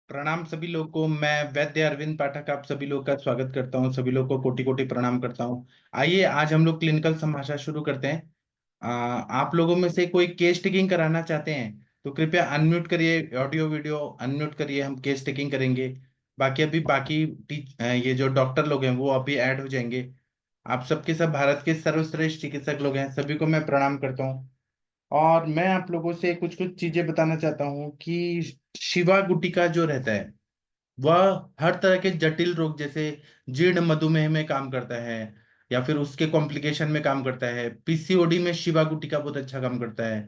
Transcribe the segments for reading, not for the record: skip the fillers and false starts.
प्रणाम सभी लोग को। मैं वैद्य अरविंद पाठक आप सभी लोग का स्वागत करता हूं। सभी लोग को कोटि कोटि प्रणाम करता हूं। आइए आज हम लोग क्लिनिकल संभाषण शुरू करते हैं। आप लोगों में से कोई केस टेकिंग कराना चाहते हैं तो कृपया अनम्यूट करिए, ऑडियो वीडियो अनम्यूट करिए, हम केस टेकिंग करेंगे। बाकी ये जो डॉक्टर लोग हैं वो अभी ऐड हो जाएंगे। आप सबके सब भारत के सर्वश्रेष्ठ चिकित्सक लोग हैं, सभी को मैं प्रणाम करता हूँ। और मैं आप लोगों से कुछ कुछ चीजें बताना चाहता हूँ कि शिवा गुटिका जो रहता है वह हर तरह के जटिल रोग जैसे जीर्ण मधुमेह में काम करता है, या फिर उसके कॉम्प्लिकेशन में काम करता है। पीसीओडी में शिवा गुटिका बहुत अच्छा काम करता है।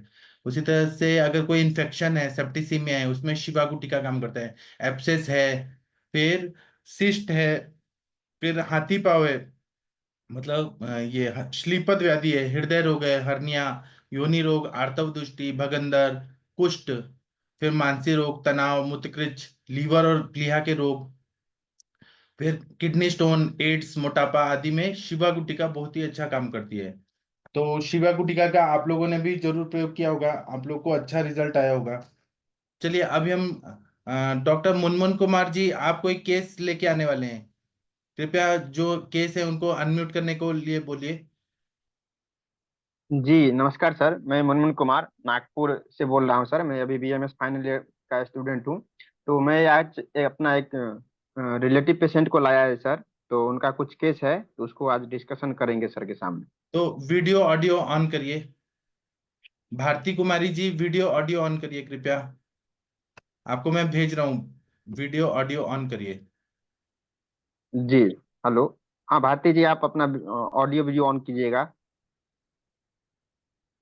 उसी तरह से अगर कोई इन्फेक्शन है, सेप्टिसीमिया है, उसमें शिवा गुटिका काम करता है। एब्सेस है, फिर सिस्ट है, फिर हाथी पाव है, मतलब ये श्लीपद व्याधि है, हृदय रोग है, हर्निया, योनि रोग, आर्तव दृष्टि, भगंदर, कुष्ठ, फिर मानसिक रोग, तनाव, मूत्रकृच, लीवर और प्लीहा के रोग, फिर किडनी स्टोन, एड्स, मोटापा आदि में शिवा गुटिका बहुत ही अच्छा काम करती है। तो शिवा गुटिका का आप लोगों ने भी जरूर प्रयोग किया होगा, आप लोग को अच्छा रिजल्ट आया होगा। चलिए अभी हम डॉक्टर मुनमुन कुमार जी आप कोई केस लेके आने वाले हैं। कृपया जो केस है उनको अनम्यूट करने को लिए बोलिए। जी नमस्कार सर। मैं मुनमुन कुमार नागपुर से बोल रहा हूँ सर। मैं अभी बीएमएस फाइनल ईयर का स्टूडेंट हूँ। तो मैं आज अपना एक रिलेटिव पेशेंट को लाया है सर। तो उनका कुछ केस है तो उसको आज डिस्कशन करेंगे सर के सामने। तो वीडियो ऑडियो ऑन करिए। Bharti Kumari ji video audio on करिए कृपया। आपको मैं भेज रहा हूँ, वीडियो ऑडियो ऑन करिए। जी। हेलो। हाँ भारती जी, आप अपना ऑडियो वीडियो ऑन कीजिएगा।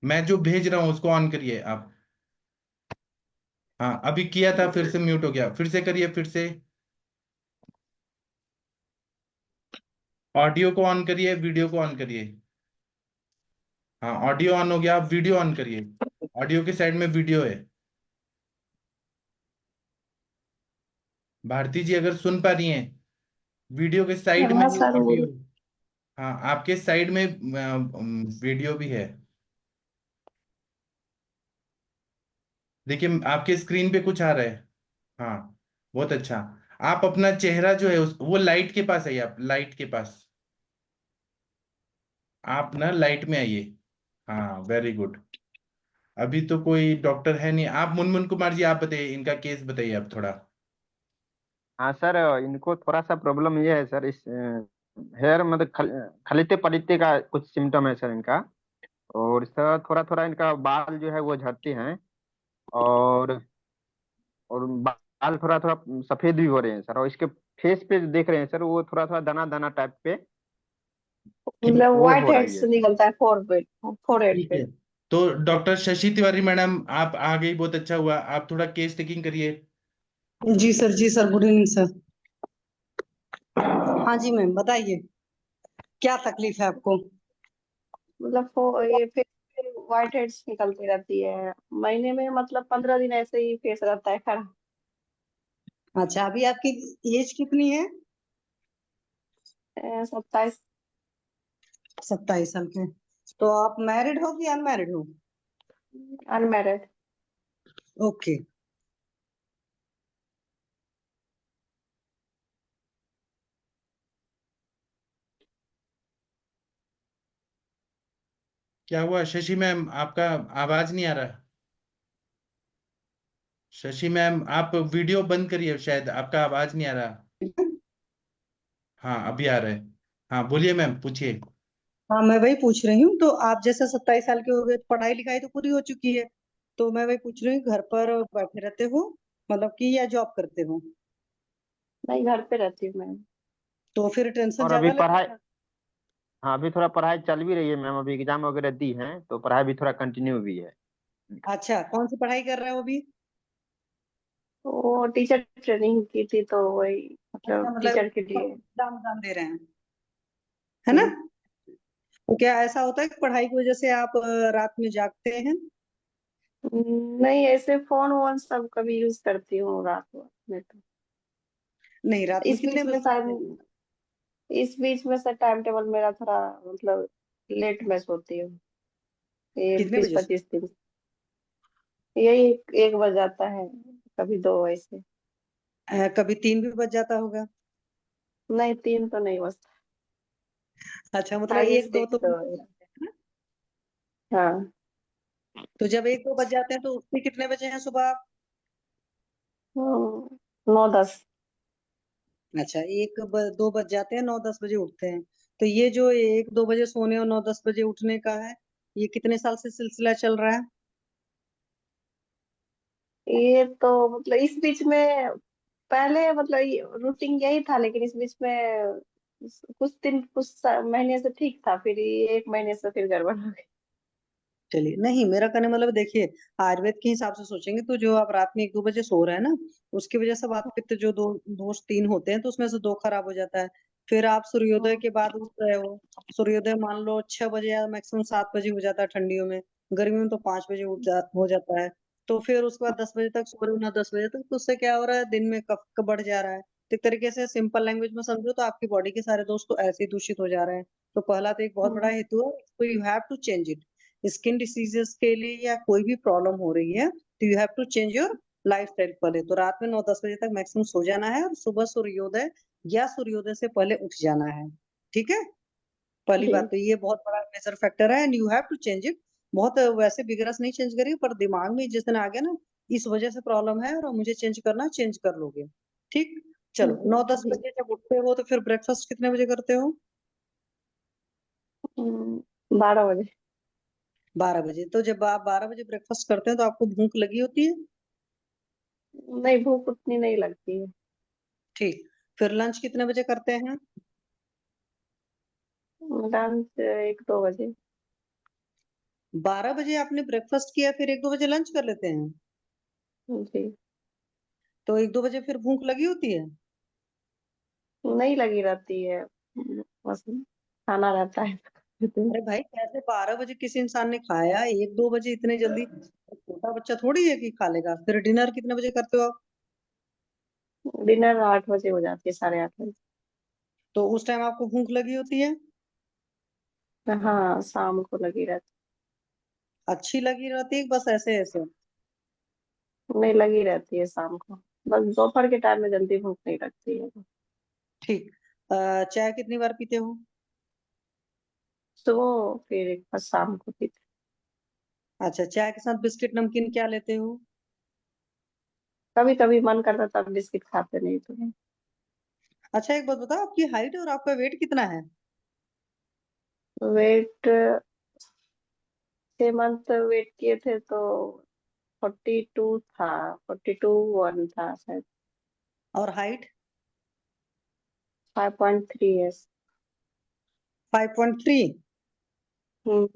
मैं जो भेज रहा हूँ उसको ऑन करिए आप। हाँ अभी किया था, फिर से म्यूट हो गया, फिर से करिए, फिर से ऑडियो को ऑन करिए, वीडियो को ऑन करिए। हाँ ऑडियो ऑन हो गया, आप वीडियो ऑन करिए। ऑडियो के साइड में वीडियो है। भारती जी अगर सुन पा रही हैं, वीडियो के साइड में हाँ ही सर वो ऑडियो। हाँ आपके साइड में वीडियो भी है। देखिए आपके स्क्रीन पे कुछ आ रहा है। हाँ बहुत अच्छा। आप अपना चेहरा जो है वो लाइट के पास आइए, आप लाइट के पास। आप ना लाइट में आइए। हाँ वेरी गुड। अभी तो कोई डॉक्टर है नहीं। आप मुनमुन कुमार जी आप बताइए, इनका केस बताइए आप थोड़ा। हाँ सर, इनको थोड़ा सा प्रॉब्लम ये है सर। इस हेयर मतलब खलीते पलीते का कुछ सिम्टम है सर इनका। और सर थोड़ा थोड़ा इनका बाल जो है वो झड़ते हैं। और बाल थोड़ा थोड़ा सफेद भी हो रहे हैं सर। और इसके फेस पे जो देख रहे हैं सर, वो थोड़ा थोड़ा दाना दाना टाइप पे मतलब वो व्हाइट हो हेड रही है से सर। निकलता है फोरहेड ठीक पे। है। तो डॉक्टर शशि तिवारी मैडम आप आ गई, बहुत अच्छा हुआ। आप थोड़ा केस टेकिंग करिए। जी सर, जी सर, गुड इवनिंग सर। हाँ जी मैम, बताइए क्या तकलीफ है आपको। मतलब ये फेस पे व्हाइट हेड्स निकलती रहती है महीने में, मतलब 15 दिन ऐसे ही फेस रहता है खड़ा। अच्छा, अभी आपकी एज कितनी है। 27। 27 साल के। तो आप मैरिड हो कि अनमैरिड हो। अनमैरिड। ओके। क्या हुआ शशि मैम, आपका आवाज नहीं आ रहा। शशि मैम आप वीडियो बंद करिए, शायद आपका आवाज नहीं आ रहा। हाँ अभी आ रहा है। हाँ बोलिए मैम, पूछिए। हाँ, मैं वही पूछ रही हूँ। तो आप जैसे 27 साल के हो गए तो पढ़ाई लिखाई तो पूरी हो चुकी है। तो मैं वही पूछ रही हूँ, घर पर बैठे रहते हो मतलब कि या जॉब करते हो। नहीं, घर पे रहती हूँ मैं। तो फिर टेंशन और अभी ज्यादा पढ़ाई, लगेगा। हाँ अभी थोड़ा पढ़ाई चल भी रही है मैम। अभी एग्जाम वगैरह दी हैं तो पढ़ाई भी थोड़ा कंटिन्यू भी है। अच्छा, कौन सी पढ़ाई कर रहे हो अभी। वो टीचर ट्रेनिंग की थी तो वही, अच्छा, मतलब मतलब टीचर के लिए। एग्जाम एग्जाम दे रहे हैं, है ना। जी। तो क्या ऐसा होता है कि पढ़ाई की वजह से आप रात में जागते हैं। नहीं, ऐसे फोन वोन सब कभी यूज करती हूँ रात में तो। नहीं, रात में इस कितने बीच बजे में सोते हैं। शायद, इस बीच में से टाइम टेबल मेरा थोड़ा, मतलब लेट में सोती हूँ। ये कितने बीस बजे सोते पच्चीस दिन यही एक बज जाता है, कभी 2 ऐसे। कभी 3 भी बज जाता होगा। नहीं, 3 तो नहीं बजता। अच्छा, मतलब हाई 1-2 तो स्टेक्स बज तो। जाते हैं ना। हाँ। तो जब 1-2 बज जाते हैं तो उठते कितने बजे हैं सुबह आप? 9-10। अच्छा, 1-2 बज जाते हैं, 9-10 बजे उठते हैं। तो ये जो 1-2 बजे सोने और 9-10 बजे उठने का है, ये कितने साल से सिलसिला चल रहा है? ये तो मतलब इस बीच में पहले मतलब रूटीन यही था, लेकिन इस बीच में कुछ दिन महीने से ठीक था, फिर ये 1 महीने से फिर गड़बड़ हो गई। चलिए, नहीं मेरा कहने मतलब देखिए, आयुर्वेद के हिसाब से सोचेंगे तो जो आप रात में 1-2 बजे सो रहे हैं ना, उसकी वजह से वात पित्त जो दो दोष 3 होते हैं, तो उसमें से 2 खराब हो जाता है। फिर आप सूर्योदय के बाद उठ रहे हो। सूर्योदय मान लो 6 बजे या मैक्सिमम 7 बजे हो जाता है ठंडियों में। गर्मियों में तो 5 बजे हो जाता है। तो फिर उसके बाद 10 बजे तक सो रहे हो ना, 10 बजे तक, तो उससे क्या हो रहा है, दिन में कफ बढ़ जा रहा है। तो एक तरीके से सिंपल लैंग्वेज में समझो तो आपकी बॉडी के सारे दोष तो ऐसे ही दूषित हो जा रहे हैं। तो पहला तो एक बहुत बड़ा हेतु है, तो you have to change it. Skin diseases के लिए या कोई भी प्रॉब्लम हो रही है तो you have to change your life style. पहले तो रात में 9-10 बजे तक मैक्सिमम सो जाना है, और सुबह सूर्योदय या सूर्योदय से पहले उठ जाना है। ठीक है। पहली जी। बात तो ये बहुत बड़ा मेजर फैक्टर है, and you have to change it. बहुत वैसे बिगरस नहीं चेंज करिए, पर दिमाग में जिस दिन आ गया ना, इस वजह से प्रॉब्लम है और मुझे चेंज करना, चेंज कर लोगे। ठीक। चलो, 9-10 जी। बजे जब उठते हो तो फिर ब्रेकफास्ट कितने बजे करते हो? 12 बजे। 12 बजे। तो जब आप 12 बजे ब्रेकफास्ट करते हैं तो आपको भूख लगी होती है? नहीं, भूख उतनी नहीं लगती है। ठीक। फिर लंच कितने बजे करते हैं? लंच 1-2 बजे। 12 बजे आपने ब्रेकफास्ट किया, फिर 1-2 बजे लंच कर लेते हैं? जी। तो 1-2 बजे फिर भूख लगी होती है? नहीं लगी रहती है। बस खाना रहता है। अरे भाई, कैसे 12 बजे किसी इंसान ने खाया, 1-2 बजे इतने जल्दी? छोटा बच्चा थोड़ी है कि खा लेगा। फिर डिनर कितने बजे करते हो आप? डिनर 8 बजे हो जाती है, 8:30 बजे। तो उस टाइम आपको भूख लगी होती है? हाँ, शाम को लगी रहती। अच्छी लगी रहती है, बस ऐसे ऐसे? नहीं, लगी रहती है शाम को। बस दोपहर के टाइम में जल्दी भूख नहीं लगती है। ठीक। चाय कितनी बार पीते हो? सुबह, फिर एक बार शाम को पीते। अच्छा, चाय के साथ बिस्किट नमकीन क्या लेते हो? कभी कभी मन करता तब बिस्किट खाते, नहीं तो नहीं। अच्छा, एक बात बताओ, आपकी हाइट और आपका वेट कितना है? वेट 6 मंथ वेट किए थे तो 42 था। 42-1 था शायद। और हाइट? 5.3 है। 5.3? हम्म।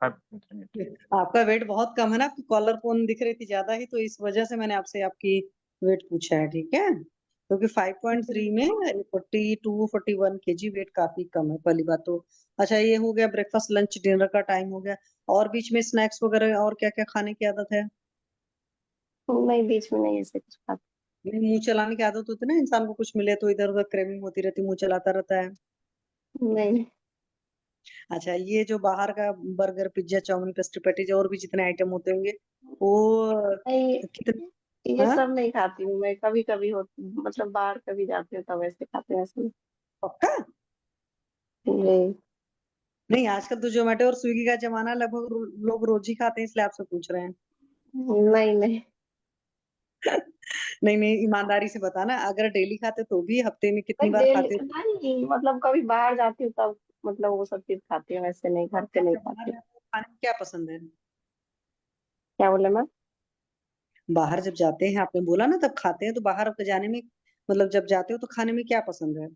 5 मिनट। आपका वेट बहुत कम है ना, आपकी कॉलर बोन दिख रही थी ज्यादा ही, तो इस वजह से मैंने आपसे आपकी वेट पूछा है। ठीक है, क्योंकि 5.3 में 42-41 kg वेट काफी कम है, पहली बात तो। अच्छा, ये हो गया ब्रेकफास्ट लंच डिनर का टाइम हो गया। और बीच में स्नैक्स वगैरह और क्या क्या खाने की आदत है? नहीं, बीच में नहीं ऐसे कुछ खाते। नहीं, मुंह चलाने की आदत होती है ना, इंसान को कुछ मिले तो इधर उधर क्रेविंग होती रहती, मुंह चलाता रहता है। नहीं। अच्छा, ये जो बाहर का burger pizza chowmein pastry patties और भी जितने आइटम होते होंगे, वो नहीं, कितने? ये हाँ, सब नहीं खाती हूँ मैं। कभी कभी हो, मतलब बाहर कभी जाते हो तब ऐसे खाते हैं, ऐसे पक्का? नहीं। नहीं, आजकल तो जोमेटो और स्विगी का जमाना, लगभग लोग रोज ही खाते हैं, इसलिए आपसे पूछ रहे हैं। नहीं, नहीं। नहीं नहीं, ईमानदारी से बताना, अगर डेली खाते तो भी हफ्ते में कितनी बार डेली खाते हो? नहीं, मतलब कभी बाहर जाती हूँ तब मतलब वो सब चीज खाती हूँ, वैसे नहीं, घर पे नहीं अच्छा, बाहर खाती। जाते हो खाने में क्या पसंद है? क्या बोले मैं? बाहर जब जाते हैं, आपने बोला ना तब खाते हैं, तो बाहर जाने में मतलब जब जाते हो तो खाने में क्या पसंद है?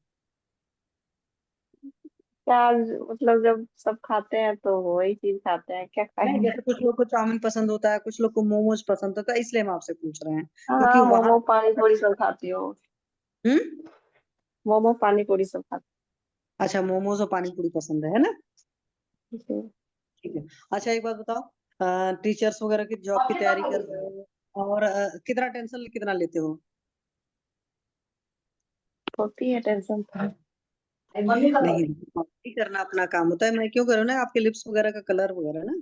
क्या, मतलब जब सब खाते हैं तो वही चीज खाते हैं, क्या नहीं, खाएंगे। जैसे कुछ लोग को चाउमीन पसंद होता है, कुछ लोग को मोमोज पसंद होता है, इसलिए हम आपसे पूछ रहे हैं, क्योंकि हाँ, वहां। मोमो पानी पूरी सब खाती हूँ। हम्म। मोमो पानी पूरी सब खाती अच्छा, मोमोज और पानी पूरी पसंद है ना? हूँ। ठीक है। अच्छा, एक बात बताओ, टीचर्स वगैरह की जॉब की तैयारी कर रहे हो, और कितना टेंशन कितना लेते हो? होती है टेंशन तो। नहीं, नहीं करना, अपना काम होता है। मैं क्यों करूँ ना, आपके लिप्स वगैरह का कलर वगैरह ना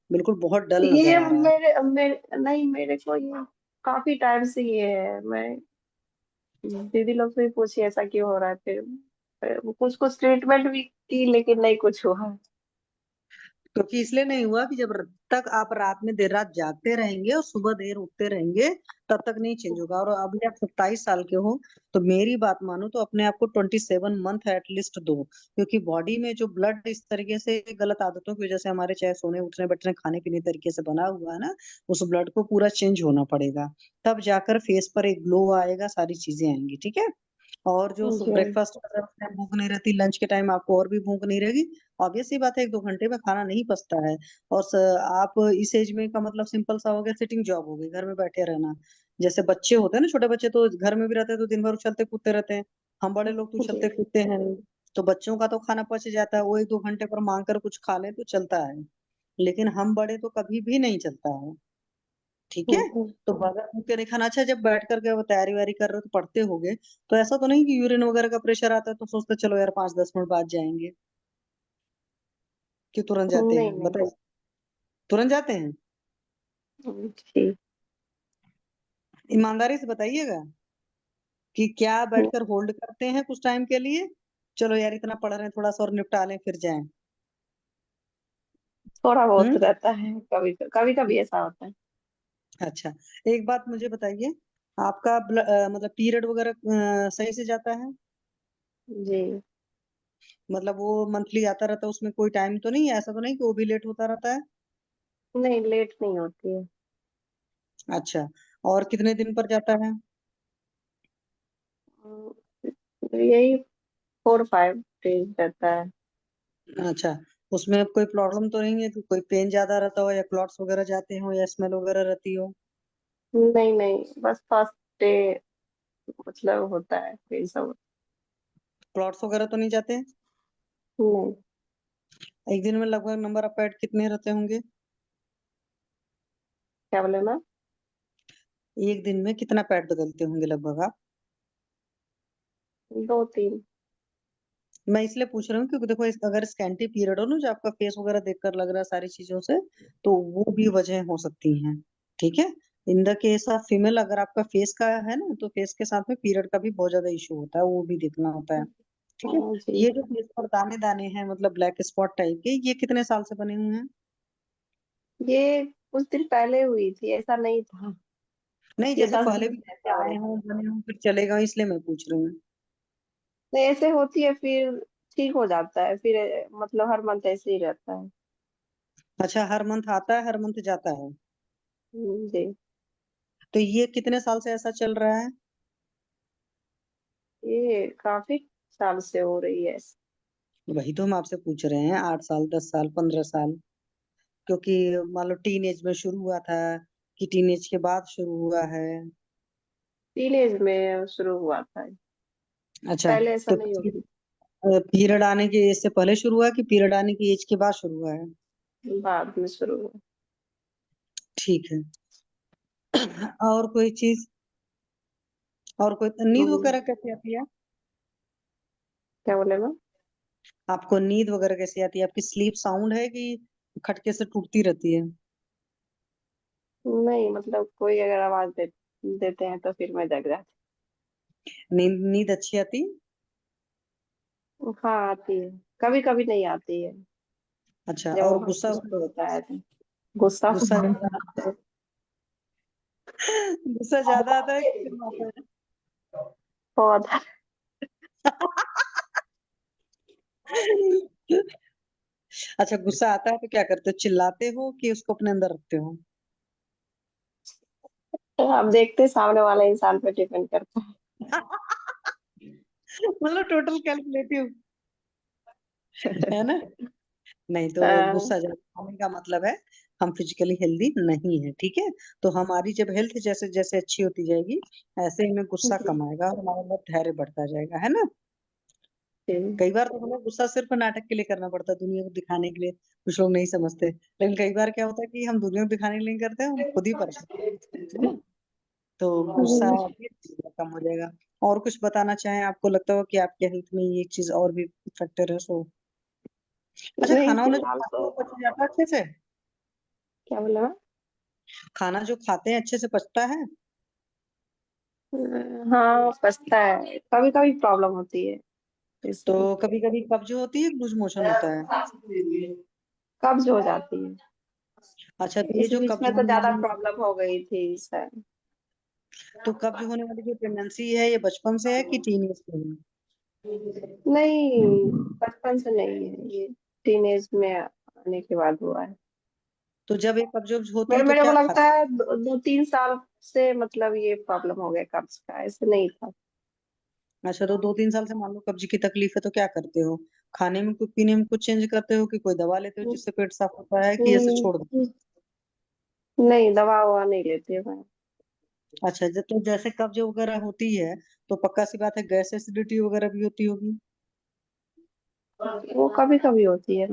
बिल्कुल बहुत डल नजर ये आ रहा है। मेरे मेरे नहीं, मेरे को ये काफी टाइम से ये है। मैं दीदी लोग से भी पूछी ऐसा क्यों हो रहा है, फिर कुछ कुछ ट्रीटमेंट भी की लेकिन नहीं कुछ हुआ। क्योंकि इसलिए नहीं हुआ कि जब तक आप रात में देर रात जागते रहेंगे और सुबह देर उठते रहेंगे तब तक नहीं चेंज होगा। और अभी आप 27 साल के हो, तो मेरी बात मानो तो अपने आप को 27 मंथ एटलीस्ट दो, क्योंकि बॉडी में जो ब्लड इस तरीके से गलत आदतों की वजह से हमारे चाहे सोने उठने बैठने खाने पीने तरीके से बना हुआ है ना, उस ब्लड को पूरा चेंज होना पड़ेगा। तब जाकर फेस पर एक ग्लो आएगा, सारी चीजें आएंगी, ठीक है। और जो जी। ब्रेकफास्ट वगैरह उस टाइम भूख नहीं रहती, लंच के टाइम आपको और भी भूख नहीं रहेगी। ऑब्वियस सी बात है, 1-2 घंटे में खाना नहीं पचता है। और आप इस एज में का मतलब सिंपल सा हो गया, सिटिंग जॉब हो गई, घर में बैठे रहना। जैसे बच्चे होते हैं ना, छोटे बच्चे तो घर में भी रहते हैं तो दिन भर उछलते कूदते रहते हैं। हम बड़े लोग तो जी। उछलते कूदते हैं नहीं। तो बच्चों का तो खाना पच जाता है, वो 1-2 घंटे पर मांग कर कुछ खा ले तो चलता है। लेकिन हम बड़े तो कभी भी नहीं चलता है, ठीक है। हम्म। तो बगैर भूख के नहीं खाना। अच्छा, जब बैठ करके वो तैयारी वारी कर रहे हो तो पढ़ते होगे, तो ऐसा तो नहीं कि यूरिन वगैरह का प्रेशर आता है तो सोचते चलो यार 5-10 मिनट बाद जाएंगे, कि तुरंत जाते नहीं हैं? नहीं। बताइए, तुरंत जाते हैं? जी। ईमानदारी से बताइएगा कि क्या बैठकर होल्ड करते हैं कुछ टाइम के लिए, चलो यार इतना पढ़ रहे हैं थोड़ा सा और निपटा लें फिर जाएं? थोड़ा बहुत हम्म। रहता है, कभी कभी कभी ऐसा होता है। अच्छा, एक बात मुझे बताइए, आपका मतलब पीरियड वगैरह सही से जाता है? जी। मतलब वो मंथली आता रहता है, उसमें कोई टाइम तो नहीं है, ऐसा तो नहीं कि वो भी लेट होता रहता है? नहीं, लेट नहीं होती है। अच्छा, और कितने दिन पर जाता है? यही 4-5 डेज रहता है। अच्छा, उसमें कोई प्रॉब्लम तो नहीं है कि कोई पेन ज्यादा रहता हो या क्लॉट्स वगैरह जाते हो या स्मेल वगैरह रहती हो? नहीं नहीं, बस फर्स्ट डे मतलब होता है फिर सब। क्लॉट्स वगैरह तो नहीं जाते? नहीं। एक दिन में लगभग नंबर ऑफ पैड कितने रहते होंगे? क्या बोले मैम? एक दिन में कितना पैड बदलते होंगे लगभग आप? 2-3। मैं इसलिए पूछ रहा हूँ क्योंकि देखो, अगर स्कैंटी पीरियड हो ना, जो आपका फेस वगैरह देखकर लग रहा है सारी चीजों से, तो वो भी वजह हो सकती हैं, ठीक है। In the case of female, अगर आपका फेस का है ना, तो फेस के साथ में पीरियड का भी बहुत ज्यादा इशू होता है, वो भी देखना होता है, ठीक है। हाँ जी। ये जो फेस पर दाने दाने हैं, मतलब ब्लैक स्पॉट टाइप के, ये कितने साल से बने हुए हैं? ये कुछ दिन पहले हुई थी, ऐसा नहीं था। नहीं, ये जैसे 10 पहले दिन भी पहले जैसे हो आए रही। हों बने हों फिर चलेगा, इसलिए मैं पूछ रही हूँ। नहीं, ऐसे होती है फिर ठीक हो जाता है फिर, मतलब हर मंथ ऐसे ही रहता है। अच्छा, हर मंथ आता है हर मंथ जाता है? जी। तो ये कितने साल से ऐसा चल रहा है? ये काफी साल से हो रही है। वही तो हम आपसे पूछ रहे हैं, 8 साल 10 साल 15 साल? क्योंकि मान लो टीन एज में शुरू हुआ था कि टीन एज के बाद शुरू हुआ है? टीनेज में शुरू हुआ था। अच्छा, पहले ऐसा तो नहीं होती। पीरियड आने की एज से पहले शुरू हुआ कि पीरियड आने की एज के बाद शुरू हुआ है? बाद में शुरू हुआ। ठीक है। और कोई चीज, और कोई नींद हम्म। वगैरह कैसी आती है? क्या बोले ना? आपको नींद वगैरह कैसी आती है? आपकी स्लीप साउंड है कि खटके से टूटती रहती है? नहीं, मतलब कोई अगर आवाज देते हैं तो फिर मैं जग जाती नींद नींद अच्छी आती? हूँ। हाँ आती है, कभी कभी नहीं आती है। अच्छा, जब और बहुत गुस्सा, कुछ होता है तो गुस्सा तो गुस्सा बहुत आता है। गुस्सा ज्यादा आता है कि कम आता है? बहुत। अच्छा, गुस्सा आता है तो क्या करते हो? चिल्लाते हो कि उसको अपने अंदर रखते हो? अब देखते सामने वाला इंसान पे डिपेंड करता मतलब टोटल कैलकुलेटिव, है ना। नहीं तो है। गुस्सा ज्यादा आने का मतलब है हम फिजिकली हेल्दी नहीं है, ठीक है। तो हमारी जब हेल्थ जैसे जैसे अच्छी होती जाएगी, ऐसे ही में गुस्सा जी। कम आएगा और हमारे अंदर धैर्य बढ़ता जाएगा, है ना। जी। कई बार तो हमें गुस्सा सिर्फ नाटक के लिए करना पड़ता है, दुनिया को दिखाने के लिए, कुछ लोग नहीं समझते। लेकिन कई बार क्या होता है कि हम दुनिया को दिखाने के लिए नहीं करते, हम खुद ही परेशान होते हैं, है ना। तो गुस्सा हम्म। भी कम हो जाएगा। और कुछ बताना चाहें, आपको लगता हो कि आपके हेल्थ में ये चीज और भी फैक्टर है सो? अच्छा, नहीं, खाना वाना जो फिलहाल खाते तो। हो पच जाता है अच्छे से? क्या बोला? खाना जो खाते हैं अच्छे से पचता है? हाँ फंसता है, कभी कभी प्रॉब्लम होती है तो इसमें। कभी कभी कब्ज होती है, लूज मोशन होता है। कब्ज हो जाती है। अच्छा, तो ये इस जो बीच कब्ज में तो होने ज्यादा वाली, प्रॉब्लम हो गई थी सर। तो कब्ज होने वाली जो टेंडेंसी है, ये बचपन से है कि टीन एज में है? नहीं, बचपन से नहीं है ये, टीनेज में आने के बाद हुआ है। तो जब ये कब्ज वब्ज होती है मेरे तो मेरे को क्या लगता खाते है 2-3 साल से मतलब ये प्रॉब्लम हो गया कब्ज का, ऐसे नहीं था। हैं? अच्छा, तो 2-3 साल से मान लो कब्ज की तकलीफ है, तो क्या करते हो? खाने में कुछ, पीने में कुछ चेंज करते हो कि कोई दवा लेते हो जिससे पेट साफ होता है, कि ऐसे छोड़ दो? हम्म, नहीं दवा ववा नहीं लेती हूँ मैं। अच्छा, जब तो जैसे कब्ज वगैरह होती है तो पक्का सी बात है गैस एसिडिटी वगैरह भी होती होगी। वो कभी कभी होती है।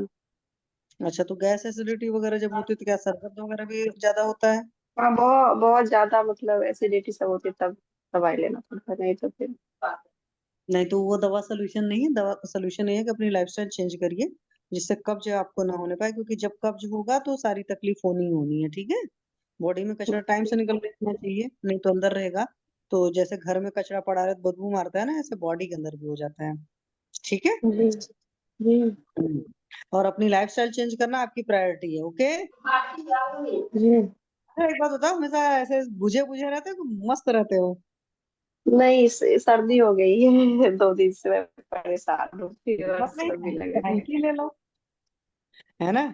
अच्छा, तो गैस एसिडिटी वगैरह जब होती है तो क्या सर दर्द वगैरह भी ज्यादा होता है? हाँ बहुत बहुत ज्यादा मतलब एसिडिटी सब होती है, तब दवाई लेना पड़ता है, नहीं तो फिर। नहीं तो वो दवा सोल्यूशन नहीं है, दवा का सोल्यूशन ये है कि अपनी लाइफस्टाइल चेंज करिए, जिससे कब्ज आपको ना होने पाए, क्योंकि जब कब्ज होगा तो सारी तकलीफ होनी ही होनी है, ठीक है। बॉडी में कचरा टाइम से निकल जाना चाहिए, नहीं तो अंदर रहेगा। तो जैसे घर में कचरा पड़ा रहे तो बदबू मारता है ना, ऐसे बॉडी के अंदर भी हो जाता है, ठीक है। जी जी हम्म। और अपनी लाइफस्टाइल चेंज करना आपकी प्रायोरिटी है, ओके। जी। अच्छा, एक बात बताओ, हमेशा ऐसे बुझे बुझे रहते हो कि मस्त रहते हो? नहीं सर्दी हो गई है 2 दिन से मैं परेशान हूँ, फीवर बात नहीं, सब भी लगे हैं। हैंकी ले लो, है ना।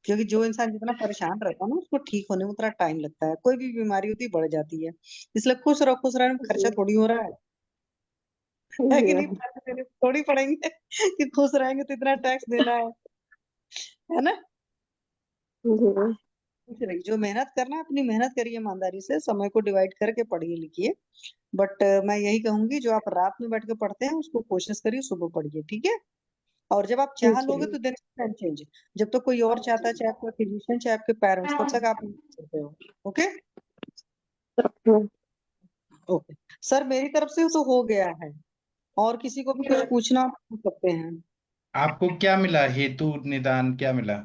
क्योंकि जो इंसान जितना परेशान रहता है ना, उसको ठीक होने में उतना टाइम लगता है, कोई भी बीमारी होती है बढ़ जाती है। इसलिए खुश रहो, खुश रहने में खर्चा जी थोड़ी हो रहा है कि नहीं, जी पैसे देने थोड़ी पड़ेंगे कि खुश रहेंगे तो इतना टैक्स देना है ना। जी खुश रहिए, जो मेहनत करना है अपनी मेहनत करिए, ईमानदारी से समय को डिवाइड करके पढ़िए लिखिए। बट मैं यही कहूंगी, जो आप रात में बैठ के पढ़ते हैं उसको कोशिश करिए सुबह पढ़िए, ठीक है। और जब आप चाह लोगे तो जी। देन टाइम चेंज, जब तक कोई और चाहता है, चाहे आपका फिजिशियन चाहे आपके पेरेंट्स, तब तक आप नहीं करते हो, ओके। ओके सर, मेरी तरफ से तो हो गया है, और किसी को भी कुछ पूछना हो तो पूछ सकते हैं। आपको क्या मिला, हेतु निदान क्या मिला?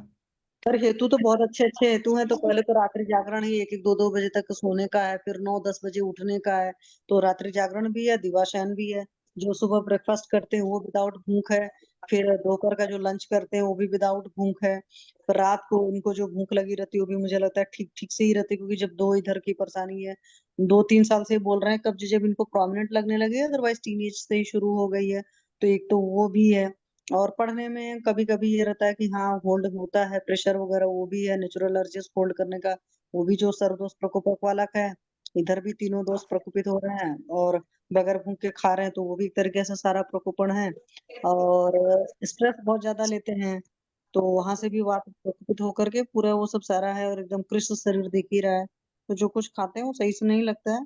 सर हेतु तो बहुत अच्छे अच्छे हेतु हैं। तो पहले तो रात्रि जागरण ही 1-1 2-2 बजे तक सोने का है, फिर 9-10 बजे उठने का है। तो रात्रि जागरण भी है, दिवाशयन भी है। जो सुबह ब्रेकफास्ट करते हैं वो विदाउट भूख है। फिर दोपहर का जो लंच करते हैं वो भी विदाउट भूख है। फिर रात को उनको जो भूख लगी रहती है वो भी मुझे लगता है ठीक ठीक से ही रहती है, क्योंकि जब दो इधर की परेशानी है, 2-3 साल से बोल रहे हैं कब्ज जब इनको प्रोमिनेंट लगने लगे, अदरवाइज टीनेज से ही शुरू हो गई है। तो एक तो वो भी है। और पढ़ने में कभी कभी ये रहता है कि हाँ होल्ड होता है, प्रेशर वगैरह वो भी है, नेचुरल एलर्जीज होल्ड करने का वो भी, जो सर दोस्त प्रकोपक वाला का है। इधर भी तीनों दोस्त प्रकोपित हो रहे हैं, और बगैर भूख के खा रहे हैं, तो वो भी एक तरीके से सारा प्रकोपण है। और स्ट्रेस बहुत ज्यादा लेते हैं, तो वहां से भी वात प्रकोपित होकर के पूरा वो सब सारा है, और एकदम कृष्ण शरीर दिख ही रहा है। तो जो कुछ खाते हैं वो सही से नहीं लगता है,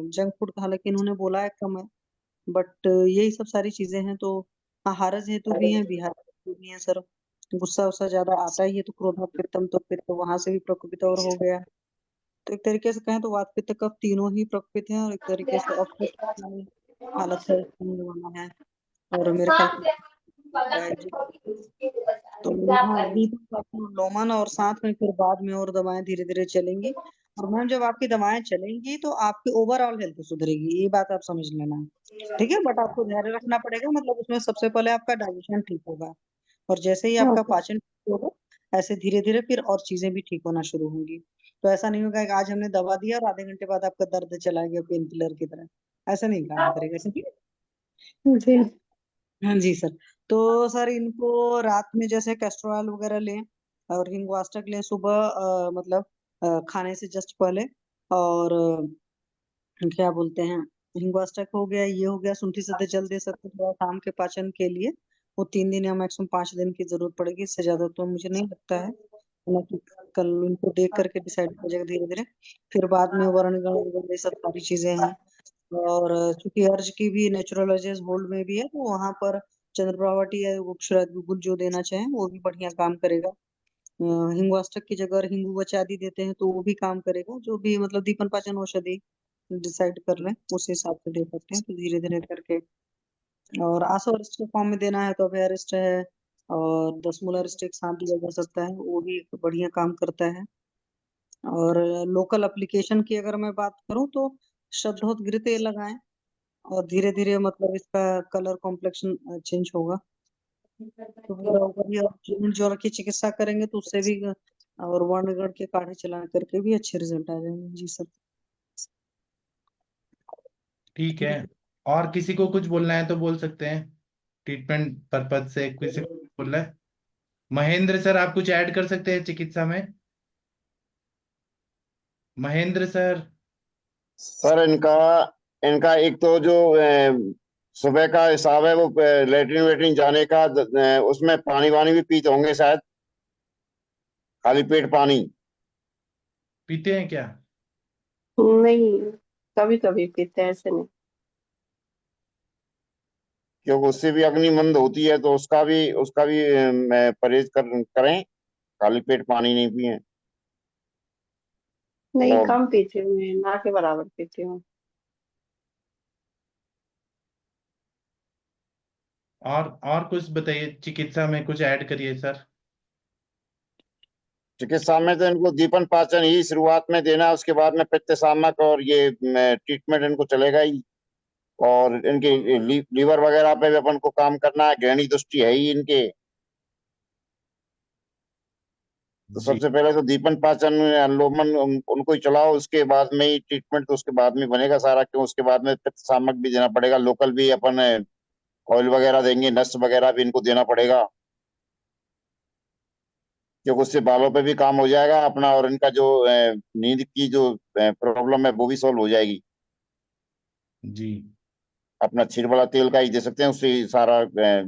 जंक फूड, हालांकि इन्होंने बोला है कम है। बट यही सब सारी चीजें हैं। तो हाँ, हारस हेतु भी है, बिहार हेतु भी है सर। गुस्सा उस्सा ज्यादा आता ही है तो क्रोधा पित्तम, तो पित्त वहां से भी प्रकोपित और हो गया। तो एक तरीके से कहें तो वात पित्त कफ तीनों ही प्रकोपित हैं, और एक तरीके से अपने हालत है होने वाला है। और मेरे ख्याल से जी। तो हाँ, दीपक लोमन, और साथ में फिर बाद में और दवाएं धीरे धीरे चलेंगी। और मैम जब आपकी दवाएं चलेंगी तो आपकी ओवरऑल हेल्थ सुधरेगी, ये बात आप समझ लेना, ठीक है। बट आपको धैर्य रखना पड़ेगा, मतलब उसमें सबसे पहले आपका डाइजेशन ठीक होगा, और जैसे ही आपका पाचन ठीक होगा, ऐसे धीरे धीरे फिर और चीजें भी ठीक होना शुरू होंगी। तो ऐसा नहीं होगा कि आज हमने दवा दिया और आधे घंटे बाद आपका दर्द चला गया पेन किलर की तरह, ऐसा नहीं काम करेगा, ठीक है। जी हाँ जी सर। तो सर इनको रात में जैसे कैस्टर ऑयल वगैरह लें, और हिंगवास्टक लें सुबह, मतलब खाने से जस्ट पहले। और क्या बोलते हैं, हिंगवास्टक हो गया, ये हो गया, शुंठी से जल दे सकते हैं थोड़ा शाम के पाचन के लिए। वो 3 दिन या मैक्सिमम 5 दिन की जरूरत पड़ेगी, इससे ज्यादा तो मुझे नहीं लगता है। हालांकि कल इनको देख करके डिसाइड हो जाएगा धीरे धीरे। फिर बाद में वर्णगण वगैरह ये सब सारी चीजें हैं। और चूंकि अर्ज की भी नेचुरल अर्जेस होल्ड में भी है, तो वहां पर चंद्रप्रभावती या उपशरद गुगुल जो देना चाहें वो भी बढ़िया काम करेगा। हिंगवाष्टक की जगह अगर हिंगू बचा दी देते हैं तो वो भी काम करेगा, जो भी मतलब दीपन पाचन औषधि डिसाइड कर लें उस हिसाब से दे सकते हैं, तो धीरे धीरे करके। और आंसू अरिस्ट के फॉर्म में देना है तो अभय अरिस्ट है, और 10 मूल अरिस्ट एक साथ दिया जा सकता है, वो भी बढ़िया काम करता है। और लोकल एप्लीकेशन की अगर मैं बात करूं तो शुद्धोदग्र तेल लगाएं, और धीरे धीरे मतलब इसका कलर कॉम्प्लेक्शन चेंज होगा, तो पूरा होगा भी। और ज्वर की चिकित्सा करेंगे तो उससे भी और वर्णगढ़ के काढ़े चला करके भी अच्छे रिजल्ट आ जाएंगे। जी सर। ठीक है, और किसी को कुछ बोलना है तो बोल सकते हैं, ट्रीटमेंट पर्पज से किसी को बोलना है। महेंद्र सर, आप कुछ ऐड कर सकते हैं चिकित्सा में? महेंद्र सर। सर इनका इनका एक तो जो सुबह का हिसाब है, वो लेटरिन वेटरिन जाने का, उसमें पानी वानी भी पीते होंगे शायद, खाली पेट पानी। पीते हैं क्या? नहीं, कभी कभी पीते हैं, ऐसे नहीं। क्योंकि उससे भी अग्नि मंद होती है, तो उसका भी परहेज करें, खाली पेट पानी नहीं पिए। नहीं, और कम पीती हूँ मैं, ना के बराबर पीती हूँ। और कुछ बताइए, चिकित्सा में कुछ ऐड करिए सर। चिकित्सा में तो इनको दीपन पाचन ही शुरुआत में देना है, उसके बाद में पित्त शामक और ये ट्रीटमेंट इनको चलेगा ही। और इनके लीवर वगैरह पे भी अपन को काम करना है, ग्रहणी दृष्टि है ही इनके। तो जी सबसे पहले तो दीपन पाचन अनुलोमन उनको ही चलाओ, उसके बाद में ही ट्रीटमेंट, तो उसके बाद में बनेगा सारा। क्यों, उसके बाद में पित्त शामक भी देना पड़ेगा, लोकल भी अपन ऑयल वगैरह देंगे, नस वगैरह भी इनको देना पड़ेगा, क्योंकि उससे बालों पे भी काम हो जाएगा अपना, और इनका जो नींद की जो प्रॉब्लम है वो भी सॉल्व हो जाएगी। जी। अपना क्षीर वाला तेल का ही दे सकते हैं, उससे ही सारा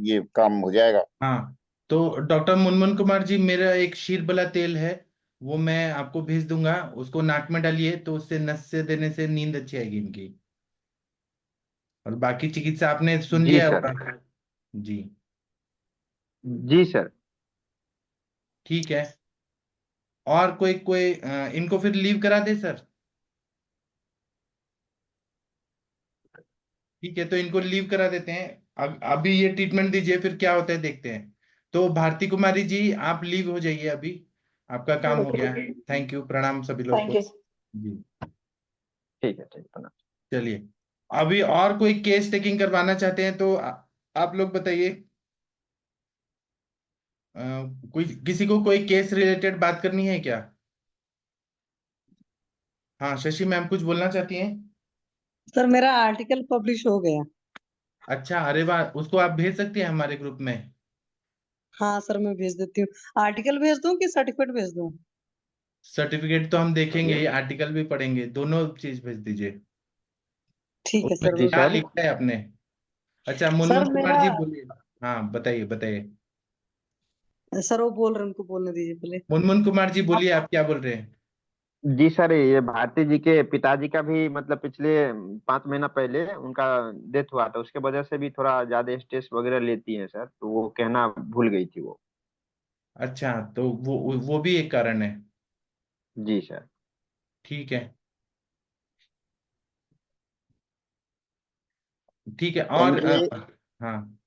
ये काम हो जाएगा। हाँ, तो डॉक्टर मुनमुन कुमार जी, मेरा एक शीरबला तेल है, वो मैं आपको भेज दूंगा, उसको नाक में डालिए, तो उससे नस से देने से नींद अच्छी आएगी इनकी। और बाकी चिकित्सा आपने सुन जी लिया सर। होगा। जी। जी सर। ठीक है। और कोई कोई इनको फिर लीव करा दे सर? ठीक है, तो इनको लीव करा देते हैं। अब अभी ये ट्रीटमेंट दीजिए, फिर क्या होता है देखते हैं। तो भारती कुमारी जी, आप लीव हो जाइए अभी, आपका काम हो गया। थैंक यू, प्रणाम सभी लोग थैंक को। यू। जी। ठीक है, ठीक है। चलिए, अभी और कोई केस टेकिंग करवाना चाहते हैं तो आप लोग बताइए। अ, कोई किसी को कोई केस रिलेटेड बात करनी है क्या? हाँ, शशि मैम कुछ बोलना चाहती हैं? सर मेरा आर्टिकल पब्लिश हो गया। अच्छा, अरे वाह, उसको आप भेज सकती हैं हमारे ग्रुप में। हाँ सर, मैं भेज देती हूँ। आर्टिकल भेज दूँ कि सर्टिफिकेट भेज दूँ? सर्टिफिकेट तो हम देखेंगे ही, आर्टिकल भी पढ़ेंगे, दोनों चीज भेज दीजिए। ठीक है उसमें सर, जी मैं क्या सर। भेज। लिखा है आपने? अच्छा, सर मुनमुन कुमार मेरा, जी बोलिए। हाँ, बताइए बताइए। सर वो बोल रहे हैं, उनको बोलने दीजिए पहले। मुनमुन कुमार जी बोलिए, आप क्या बोल रहे हैं? जी सर, ये भारती जी के पिताजी का भी मतलब पिछले 5 महीना पहले उनका डेथ हुआ था, उसके वजह से भी थोड़ा ज्यादा स्ट्रेस वगैरह लेती है सर, तो वो कहना भूल गई थी वो। अच्छा, तो वो भी एक कारण है। जी सर। ठीक है। ठीक है, और इनकी हाँ।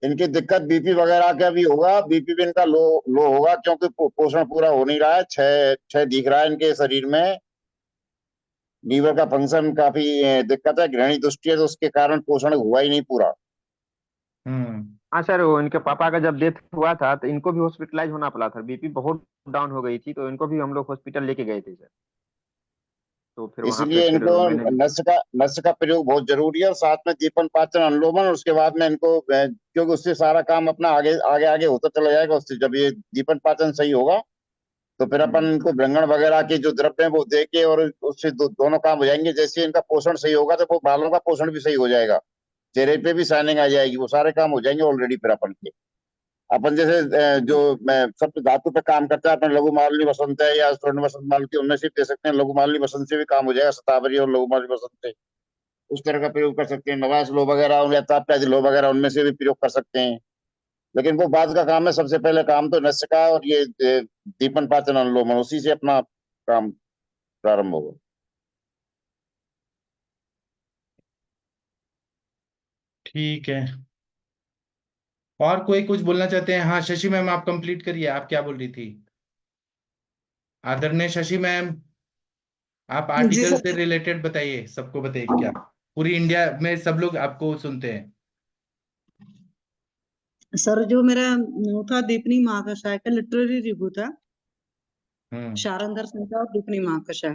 इनकी दिक्कत बीपी वगैरह का भी होगा, बीपी भी इनका लो लो होगा, क्योंकि पोषण पूरा हो नहीं रहा है, छह छह दिख रहा है इनके शरीर में। लीवर का फंक्शन काफी दिक्कत है, ग्रहणी दृष्टि है, तो उसके कारण पोषण हुआ ही नहीं पूरा। हम्म। हाँ सर, वो इनके पापा का जब डेथ हुआ था तो इनको भी हॉस्पिटलाइज होना पड़ा था, बीपी बहुत डाउन हो गई थी, तो इनको भी हम लोग हॉस्पिटल लेके गए थे सर। तो फिर वहां पे इसलिए फिर इनको मैंने। नस का प्रयोग बहुत जरूरी है, और साथ में दीपन पाचन अनुलोमन, और उसके बाद में इनको क्योंकि उससे सारा काम अपना आगे आगे आगे होता चला जाएगा। उससे जब ये दीपन पाचन सही होगा, तो फिर अपन इनको व्यंजन वगैरह के जो द्रव्य है वो दे के, और उससे दोनों काम हो जाएंगे। जैसे इनका पोषण सही होगा, तो वो बालों का पोषण भी सही हो जाएगा, चेहरे पे भी शाइनिंग आ जाएगी, वो सारे काम हो जाएंगे ऑलरेडी। फिर अपन जैसे जो मैं सब धातु पे काम करता है, अपन लघु मालिनी वसंत है या स्वर्ण वसंत मालती, उनमें से भी दे सकते हैं। लघु मालिनी वसंत से भी काम हो जाएगा, शतावरी और लघु मालिनी वसंत से उस तरह का प्रयोग कर सकते हैं। नवास लो वगैरह या ताप्यादि लो वगैरह, उनमें से भी प्रयोग कर सकते हैं। लेकिन वो बाद का काम है, सबसे पहले काम तो नस्य का, और ये दीपन पाचन अनुलोमन, उसी से अपना काम प्रारंभ होगा। ठीक है, और कोई कुछ बोलना चाहते हैं? हाँ, शशि मैम आप कंप्लीट करिए, आप क्या बोल रही थी? आदरणीय शशि मैम, आप जी आर्टिकल सर। से रिलेटेड बताइए, सबको बताइए क्या पूरी इंडिया में सब लोग आपको सुनते हैं। सर जो मेरा वो था दीपनी महाकषाय का लिटरेरी रिव्यू था, हम्म। शारंगधर संहिता और दीपनी महाकषाय।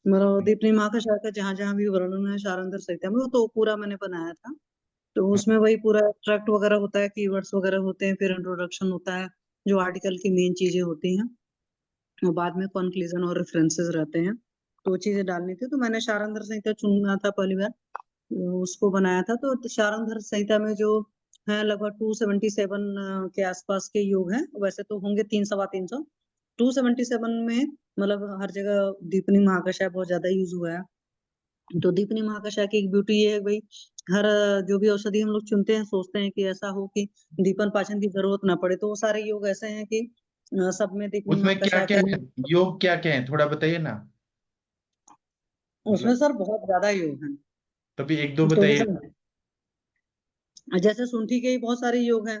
मतलब दीपनी महाकषाय का जहां जहां भी वर्णन है शारंगधर संहिता में, वो तो पूरा मैंने बनाया था। तो उसमें वही पूरा एक्सट्रैक्ट वगैरह होता है, कीवर्ड्स वगैरह होते हैं, फिर इंट्रोडक्शन होता है, जो आर्टिकल की मेन चीजें होती हैं, और बाद में कंक्लूजन और रेफरेंसेस रहते हैं। तो वो चीजें डालनी थी, तो मैंने शारंगधर संहिता चुना था पहली बार, उसको बनाया था। तो शारंगधर संहिता में जो है लगभग 277 के आसपास के योग हैं, वैसे तो होंगे 300-325। 277 में मतलब हर जगह दीपनी महाकषाय बहुत ज्यादा यूज हुआ है। तो दीपनी महाकषाय की एक ब्यूटी ये है भाई, हर जो भी औषधि हम लोग चुनते हैं सोचते हैं कि ऐसा हो कि दीपन पाचन की जरूरत ना पड़े, तो वो सारे योग ऐसे हैं कि सब में दीपनी उसमें क्या महाकषाय क्या है, कहीं। योग क्या क्या है थोड़ा बताइए ना, उसमें मतलब सर बहुत ज्यादा योग हैं। तभी एक दो तो बताइए। जैसे शुंठी के ही बहुत सारे योग हैं।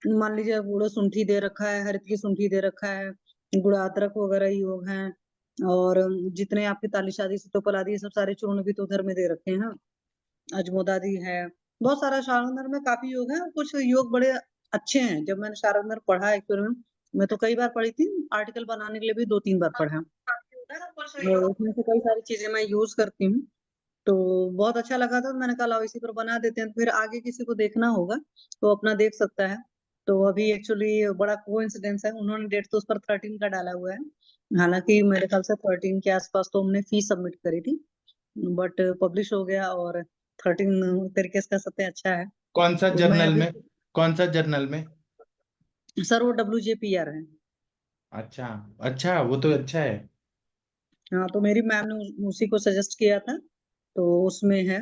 मान लीजिए गुड़ शुंठी दे रखा है, हरित की शुंठी दे रखा है, गुड़ अदरक वगैरह योग हैं। और जितने आपके तालिशादी सीतोपल आदि ये सब सारे चूर्ण भी तो उधर में दे रखे हैं, अजमोदादी है, बहुत सारा। शारंगधर में काफी योग है, कुछ योग बड़े अच्छे हैं। जब मैंने शारंगधर पढ़ा एक्चुअली, मैं तो कई बार पढ़ी थी, आर्टिकल बनाने के लिए भी 2-3 बार पढ़ा। और उसमें से कई सारी चीजें मैं यूज करती हूँ, तो बहुत अच्छा लगा था। तो मैंने कहा लाओ इसी पर बना देते हैं, तो फिर आगे किसी को देखना होगा तो अपना देख सकता है। तो अभी एक्चुअली बड़ा कोइंसिडेंस है, उन्होंने डेट तो उस पर 13 का डाला हुआ है। हालांकि मेरे ख्याल से 13 के आसपास तो हमने फीस सबमिट करी थी, बट पब्लिश हो गया, और 13 तरीके से कह सकते हैं अच्छा है। कौन सा तो मैं जर्नल अभी, में, कौन सा जर्नल में? सर वो WJPR है। अच्छा, अच्छा वो तो अच्छा है। हाँ, तो मेरी मैम ने उसी को सजेस्ट किया था, तो उसमें है।